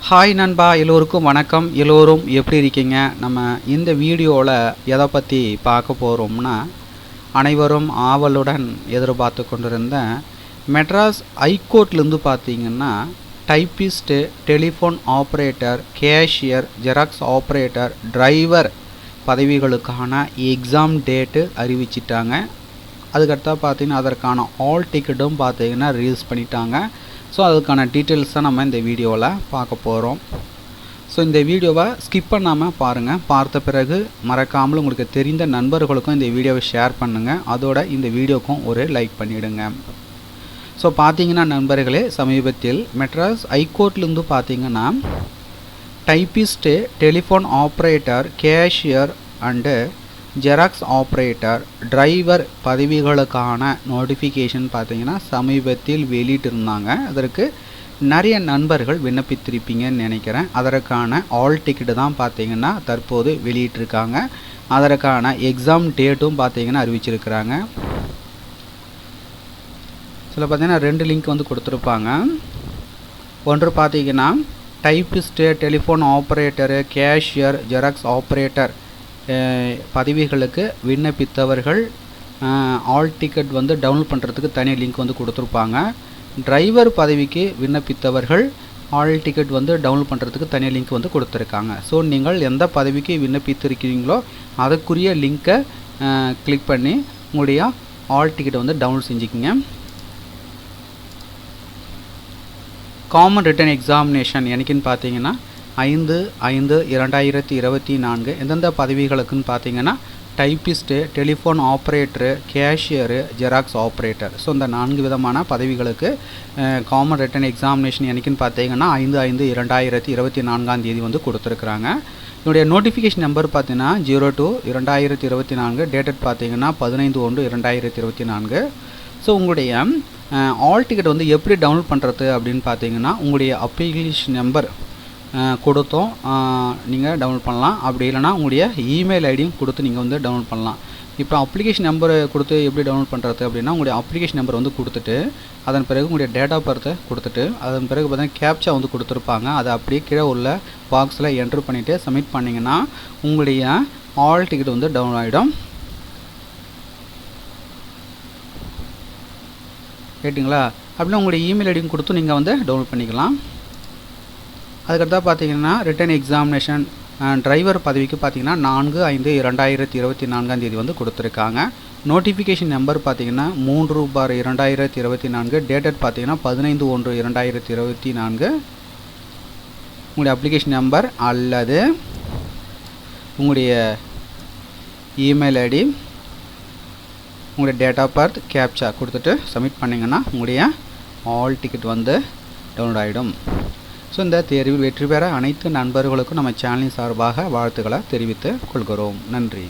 Hi நண்பா, எல்லோருக்கும் வணக்கம். எல்லோரும் எப்படி இருக்கீங்க? நம்ம இந்த வீடியோவில் எதை பற்றி பார்க்க போகிறோம்னா, அனைவரும் ஆவலுடன் எதிர்பார்த்து கொண்டிருந்த மெட்ராஸ் ஹைகோர்ட்லேருந்து பார்த்தீங்கன்னா typist, telephone operator, cashier, xerox operator, driver பதவிகளுக்கான எக்ஸாம் டேட்டு அறிவிச்சிட்டாங்க. அதுக்கடுத்தா பார்த்தீங்கன்னா அதற்கான ஆல் டிக்கெட்டும் பார்த்தீங்கன்னா ரிலீஸ் பண்ணிட்டாங்க. ஸோ அதுக்கான டீட்டெயில்ஸ் தான் நம்ம இந்த வீடியோவில் பார்க்க போகிறோம். ஸோ இந்த வீடியோவை ஸ்கிப் பண்ணாமல் பாருங்கள். பார்த்த பிறகு மறக்காமல் உங்களுக்கு தெரிந்த நண்பர்களுக்கும் இந்த வீடியோவை ஷேர் பண்ணுங்கள். அதோட இந்த வீடியோக்கும் ஒரு லைக் பண்ணிவிடுங்க. ஸோ பார்த்தீங்கன்னா நண்பர்களே, சமீபத்தில் மெட்ராஸ் ஹைகோர்ட்லேருந்து பார்த்தீங்கன்னா typist, telephone operator, cashier and xerox operator, driver பதவிகளுக்கான நோட்டிஃபிகேஷன் பார்த்தீங்கன்னா சமீபத்தில் வெளியிட்டிருந்தாங்க. அதற்கு நிறைய நண்பர்கள் விண்ணப்பித்திருப்பீங்கன்னு நினைக்கிறேன். அதற்கான ஆல் டிக்கெட்டு தான் பார்த்தீங்கன்னா தற்போது வெளியிட்டிருக்காங்க. அதற்கான எக்ஸாம் டேட்டும் பார்த்தீங்கன்னா அறிவிச்சிருக்கிறாங்க. சில பார்த்தீங்கன்னா 2 லிங்க் வந்து கொடுத்துருப்பாங்க. ஒன்று பார்த்தீங்கன்னா typist, telephone operator, cashier, xerox operator பதவிகளுக்கு விண்ணப்பித்தவர்கள் ஆல் டிக்கெட் வந்து டவுன்லோட் பண்ணுறதுக்கு தனி லிங்க் வந்து கொடுத்துருப்பாங்க. டிரைவர் பதவிக்கு விண்ணப்பித்தவர்கள் ஆல் டிக்கெட் வந்து டவுன்லோட் பண்ணுறதுக்கு தனி லிங்க் வந்து கொடுத்துருக்காங்க. ஸோ நீங்கள் எந்த பதவிக்கு விண்ணப்பித்திருக்கிறீங்களோ அதுக்குரிய லிங்க்கை கிளிக் பண்ணி உங்களுடைய ஆல் டிக்கெட்டை வந்து டவுன்லோட் செஞ்சுக்கிங்க. காமன் ரிட்டன் எக்ஸாமினேஷன் என்னைக்குன்னு பார்த்தீங்கன்னா 5/5/2024. எந்தெந்த பதவிகளுக்குன்னு பார்த்தீங்கன்னா typist, telephone operator, cashier, xerox operator. So இந்த 4 விதமான பதவிகளுக்கு காமன் ரிட்டன் எக்ஸாமினேஷன் என்னைக்குன்னு பார்த்தீங்கன்னா 5/5/2024 வந்து கொடுத்துருக்குறாங்க. இதனுடைய நோட்டிஃபிகேஷன் நம்பர் பார்த்தீங்கன்னா 02/2024, டேட்டட் பார்த்தீங்கன்னா 15/1/2024. ஸோ உங்களுடைய ஆல் டிக்கெட் வந்து எப்படி டவுன்லோட் பண்ணுறது அப்படின்னு பார்த்தீங்கன்னா உங்களுடைய அப்ளிகேஷன் நம்பர் கொடுத்தோம் நீங்கள் டவுன்லோட் பண்ணலாம். அப்படி இல்லைனா உங்களுடைய இமெயில் ஐடியும் கொடுத்து நீங்கள் வந்து டவுன்லோட் பண்ணலாம். இப்போ அப்ளிகேஷன் நம்பர் கொடுத்து எப்படி டவுன்லோட் பண்ணுறது அப்படின்னா உங்களுடைய அப்ளிகேஷன் நம்பர் வந்து கொடுத்துட்டு அதன் பிறகு உங்களுடைய டேட் ஆஃப் பர்த்தை கொடுத்துட்டு அதன் பிறகு பார்த்தீங்கன்னா கேப்சா வந்து கொடுத்துருப்பாங்க. அதை அப்படியே கீழே உள்ள பாக்ஸில் என்ட்ரு பண்ணிவிட்டு சப்மிட் பண்ணிங்கன்னா உங்களுடைய ஆல் டிக்கெட் வந்து டவுன்லோட் ஆகிடும். கேட்டிங்களா? அப்படின்னா உங்களுடைய இமெயில் ஐடியும் கொடுத்து நீங்கள் வந்து டவுன்லோட் பண்ணிக்கலாம். அதுக்கடுத்தா பார்த்தீங்கன்னா ரிட்டன் எக்ஸாமினேஷன் டிரைவர் பதவிக்கு பார்த்தீங்கன்னா 4/5/2024 வந்து கொடுத்துருக்காங்க. நோட்டிஃபிகேஷன் நம்பர் பார்த்தீங்கன்னா 3/2024, டேட்டட் பார்த்தீங்கன்னா 15/1/2024. உங்களுடைய அப்ளிகேஷன் நம்பர் அல்லது உங்களுடைய இமெயில் ஐடி, உங்களுடைய டேட் ஆஃப் பர்த், கேப்சா கொடுத்துட்டு சப்மிட் பண்ணிங்கன்னா உங்களுடைய ஆல் டிக்கெட் வந்து டவுன்லோட் ஆகிடும். ஸோ இந்த தேர்வில் வெற்றி பெற அனைத்து நண்பர்களுக்கும் நம்ம சேனலின் சார்பாக வாழ்த்துக்களை தெரிவித்துக் கொள்கிறோம். நன்றி.